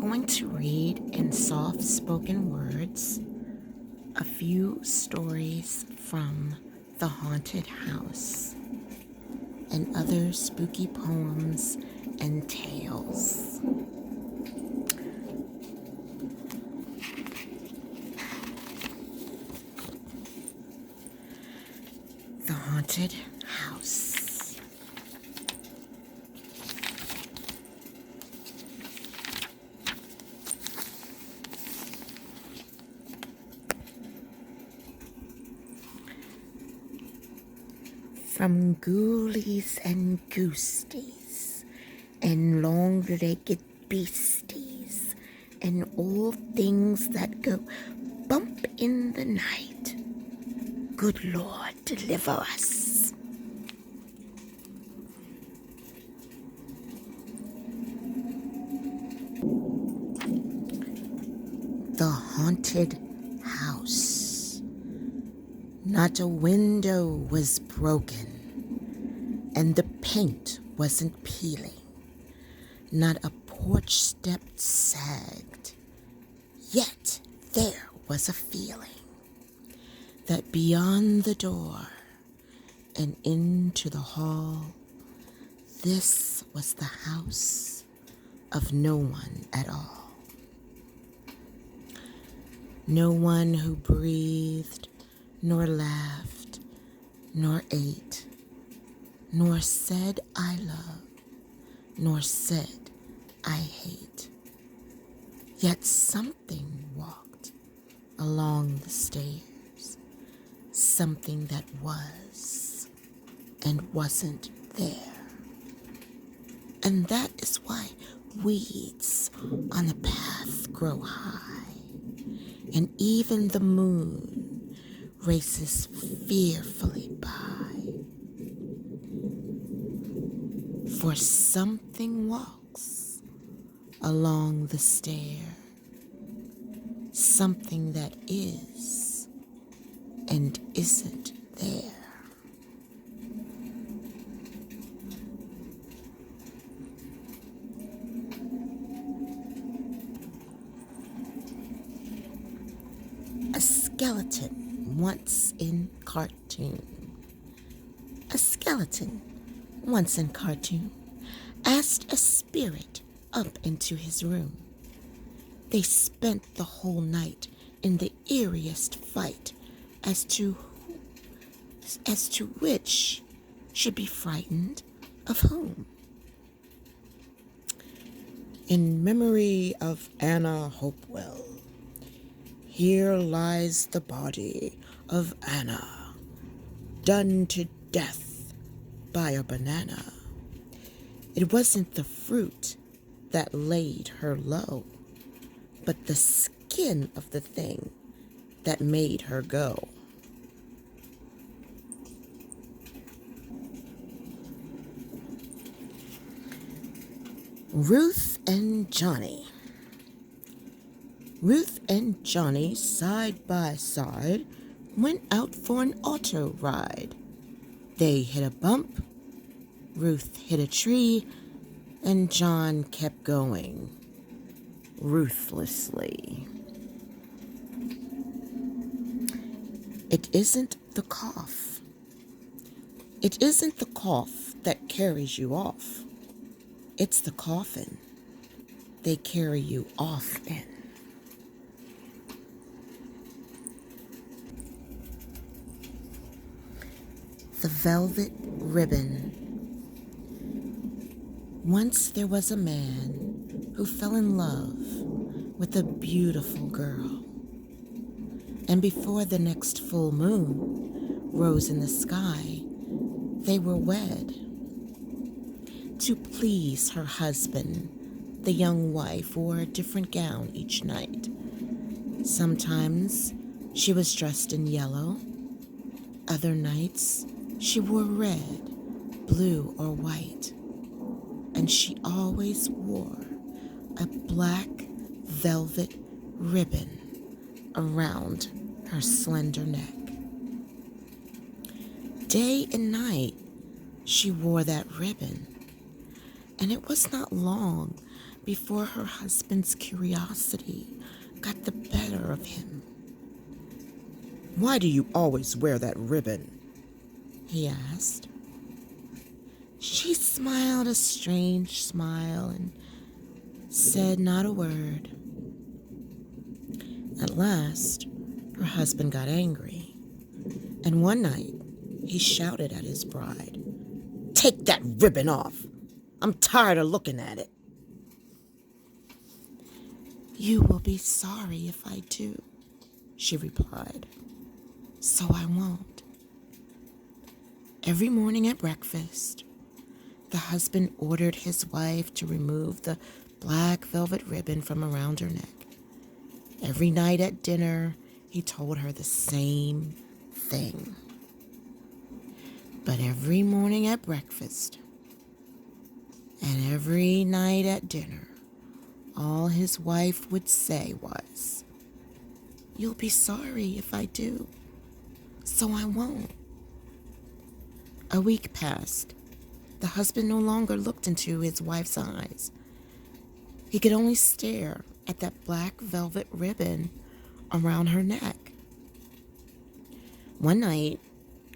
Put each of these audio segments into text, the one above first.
going to read in soft-spoken words a few stories from the haunted house and other spooky poems and tales. The haunted house. From ghoulies and ghosties, and long-legged beasties, and all things that go bump in the night, good Lord, deliver us. The haunted house. Not a window was broken, and the paint wasn't peeling. Not a porch step sagged. Yet there was a feeling that beyond the door and into the hall, this was the house of no one at all. No one who breathed, nor laughed, nor ate, nor said I love, nor said I hate. Yet something walked along the stairs, something that was and wasn't there. And that is why weeds on the path grow high, and even the moon races fearfully by. For something walks along the stair, something that is and isn't there. A skeleton once in cartoon. A skeleton once in cartoon asked a spirit up into his room. They spent the whole night in the eeriest fight as to which should be frightened of whom. In memory of Anna Hopewell, here lies the body of Anna, done to death by a banana. It wasn't the fruit that laid her low, but the skin of the thing that made her go. Ruth and Johnny. Ruth and Johnny, side by side, went out for an auto ride. They hit a bump, Ruth hit a tree, and John kept going, ruthlessly. It isn't the cough. It isn't the cough that carries you off. It's the coffin they carry you off in. The velvet ribbon. Once there was a man who fell in love with a beautiful girl. And before the next full moon rose in the sky, they were wed. To please her husband, the young wife wore a different gown each night. Sometimes she was dressed in yellow. Other nights she wore red, blue, or white. And she always wore a black velvet ribbon around her slender neck. Day and night she wore that ribbon, and it was not long before her husband's curiosity got the better of him. "Why do you always wear that ribbon?" he asked. She smiled a strange smile and said not a word. At last, her husband got angry, and one night he shouted at his bride, "Take that ribbon off! I'm tired of looking at it." "You will be sorry if I do," she replied, "so I won't." Every morning at breakfast, the husband ordered his wife to remove the black velvet ribbon from around her neck. Every night at dinner, he told her the same thing. But every morning at breakfast and every night at dinner, all his wife would say was, "You'll be sorry if I do, so I won't." A week passed. The husband no longer looked into his wife's eyes. He could only stare at that black velvet ribbon around her neck. One night,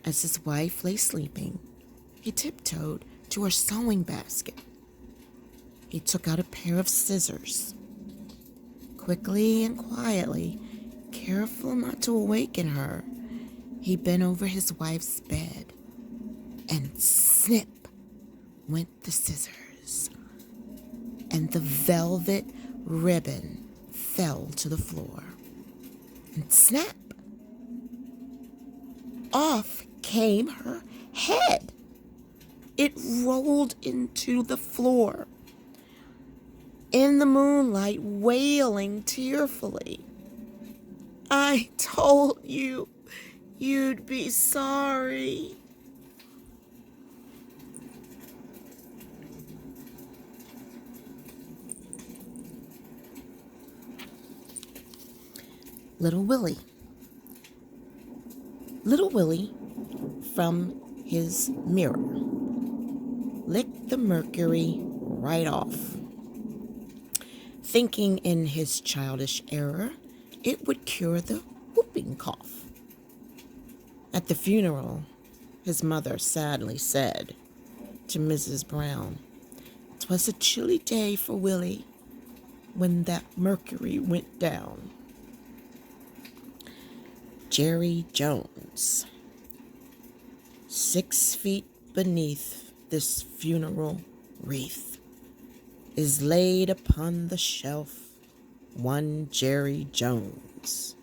as his wife lay sleeping, he tiptoed to her sewing basket. He took out a pair of scissors. Quickly and quietly, careful not to awaken her, he bent over his wife's bed, and snip went the scissors, and the velvet ribbon fell to the floor. And snap! Off came her head. It rolled into the floor, in the moonlight, wailing tearfully, "I told you you'd be sorry." Little Willie. Little Willie, from his mirror, licked the mercury right off, thinking in his childish error it would cure the whooping cough. At the funeral, his mother sadly said to Mrs. Brown, "'Twas a chilly day for Willie when that mercury went down." Jerry Jones. 6 feet beneath this funeral wreath is laid upon the shelf one Jerry Jones,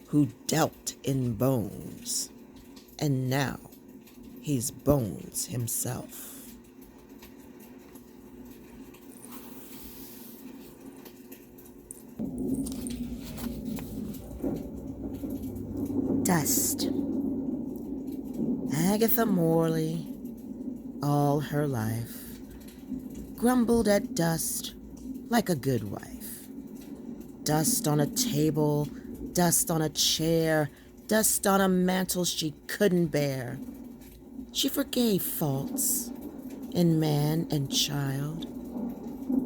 who dealt in bones, and now he's bones himself. Dust. Agatha Morley, all her life, grumbled at dust like a good wife. Dust on a table, dust on a chair, dust on a mantle she couldn't bear. She forgave faults in man and child,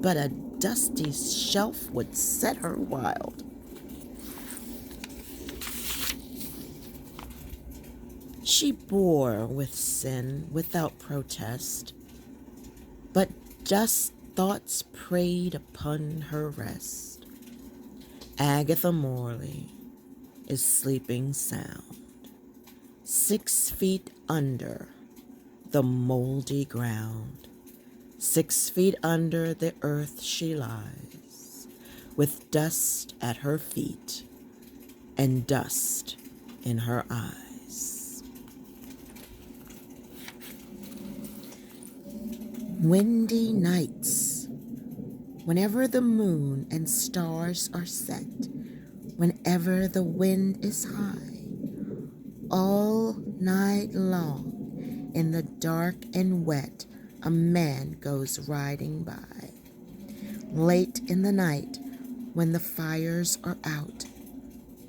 but a dusty shelf would set her wild. She bore with sin without protest, but just thoughts preyed upon her rest. Agatha Morley is sleeping sound, 6 feet under the moldy ground. 6 feet under the earth she lies, with dust at her feet and dust in her eyes. Windy nights, whenever the moon and stars are set, whenever the wind is high, all night long in the dark and wet, a man goes riding by. Late in the night, when the fires are out,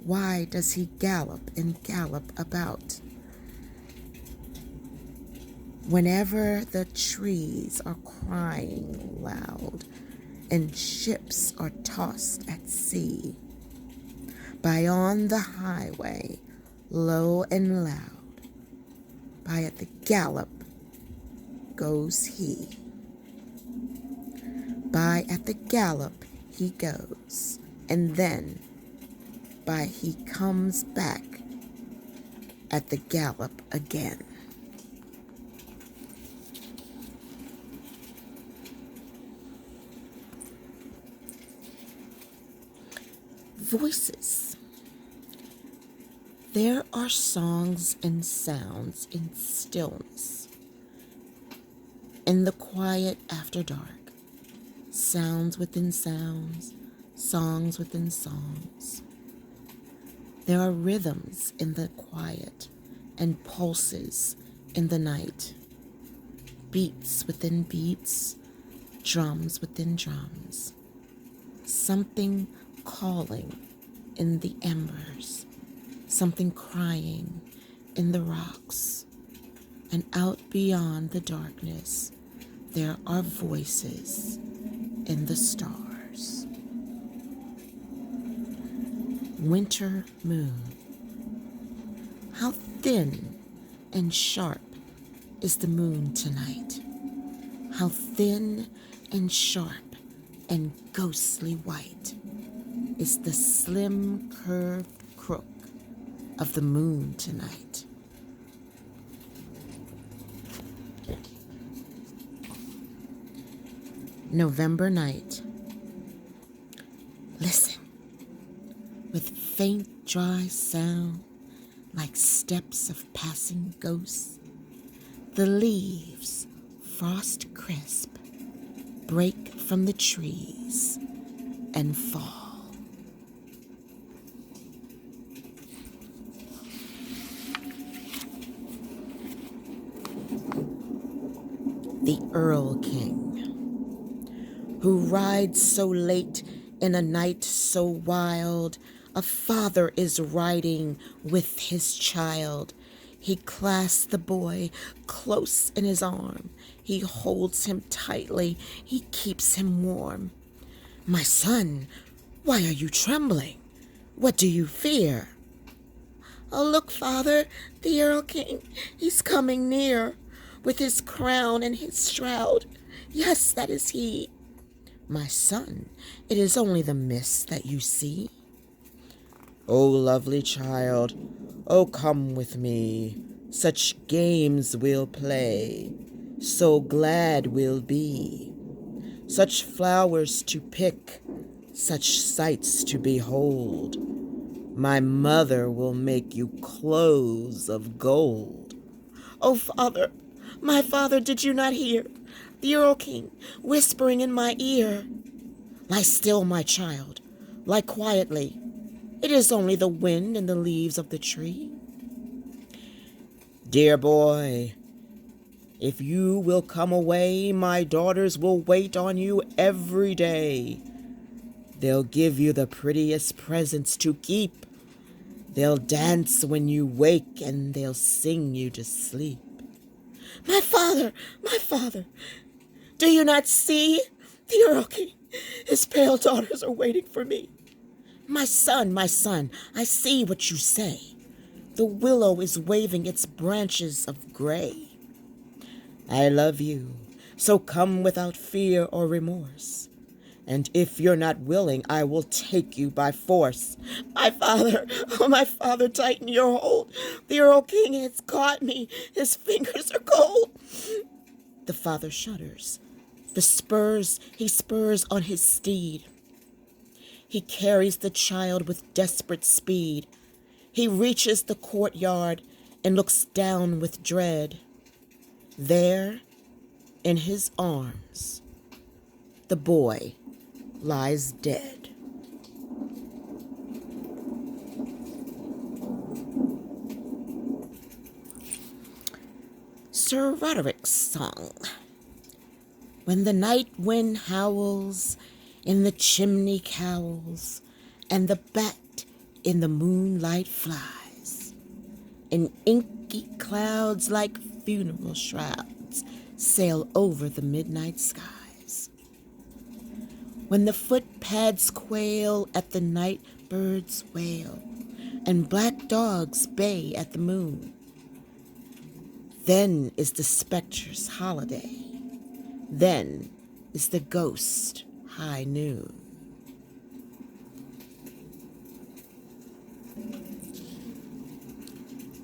why does he gallop and gallop about? Whenever the trees are crying loud and ships are tossed at sea. By on the highway, low and loud, by at the gallop goes he. By at the gallop he goes, and then by he comes back at the gallop again. Voices. There are songs and sounds in stillness, in the quiet after dark, sounds within sounds, songs within songs. There are rhythms in the quiet and pulses in the night, beats within beats, drums within drums, something calling in the embers, something crying in the rocks, and out beyond the darkness there are voices in the stars. Winter moon. How thin and sharp is the moon tonight. How thin and sharp and ghostly white is the slim curved crook of the moon tonight. November night. Listen, with faint dry sound like steps of passing ghosts, the leaves, frost crisp, break from the trees and fall. The Earl King, who rides so late in a night so wild, a father is riding with his child. He clasps the boy close in his arm. He holds him tightly. He keeps him warm. My son, why are you trembling? What do you fear? Oh, look, father, the Earl King, he's coming near, with his crown and his shroud. Yes, that is he. My son, it is only the mist that you see. O lovely child, oh come with me, such games we'll play, so glad we'll be, such flowers to pick, such sights to behold. My mother will make you clothes of gold. Oh, father, my father, did you not hear the Earl King whispering in my ear? Lie still, my child, lie quietly. It is only the wind and the leaves of the tree. Dear boy, if you will come away, my daughters will wait on you every day. They'll give you the prettiest presents to keep. They'll dance when you wake, and they'll sing you to sleep. My father, do you not see? The Earl King, his pale daughters are waiting for me. My son, I see what you say. The willow is waving its branches of gray. I love you, so come without fear or remorse. And if you're not willing, I will take you by force. My father, oh my father, tighten your hold. The Earl King has caught me. His fingers are cold. The father shudders. He spurs on his steed. He carries the child with desperate speed. He reaches the courtyard and looks down with dread. There, in his arms, the boy lies dead. Sir Roderick's Song. When the night wind howls in the chimney cowls, and the bat in the moonlight flies, and inky clouds like funeral shrouds sail over the midnight skies. when the footpads quail at the night bird's wail, and black dogs bay at the moon. Then is the spectre's holiday. Then is the ghost high noon.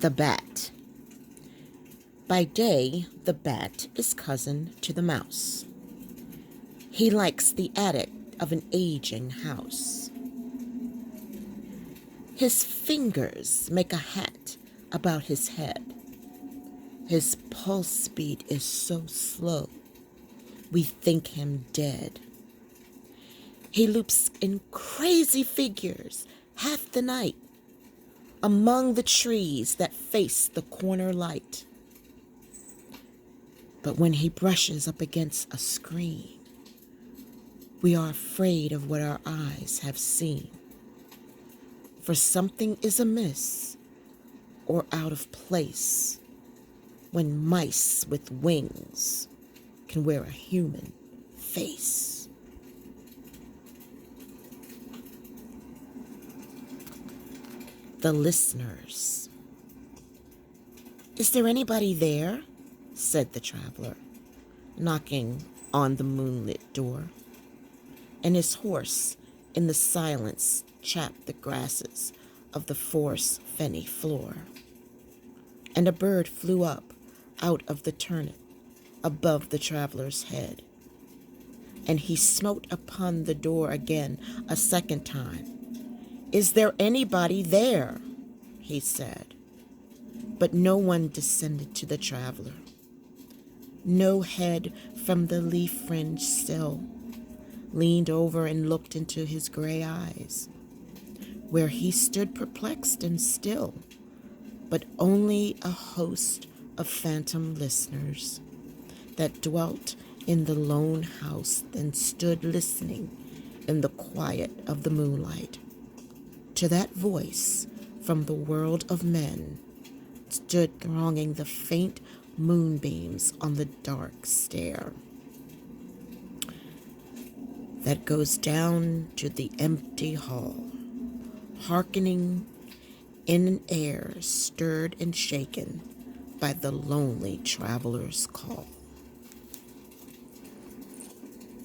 The Bat. By day, the bat is cousin to the mouse. He likes the attic of an aging house. His fingers make a hat about his head. His pulse speed is so slow, we think him dead. He loops in crazy figures half the night among the trees that face the corner light. But when he brushes up against a screen, we are afraid of what our eyes have seen. For something is amiss or out of place when mice with wings can wear a human face. The Listeners. "Is there anybody there?" said the traveler, knocking on the moonlit door. And his horse in the silence chapped the grasses of the forest fenny floor. And a bird flew up out of the turnip above the traveler's head. And he smote upon the door again a second time. "Is there anybody there?" he said. But no one descended to the traveler. No head from the leaf fringe still leaned over and looked into his gray eyes, where he stood perplexed and still, but only a host of phantom listeners that dwelt in the lone house and stood listening in the quiet of the moonlight to that voice from the world of men, stood thronging the faint moonbeams on the dark stair that goes down to the empty hall, hearkening in an air stirred and shaken by the lonely traveler's call.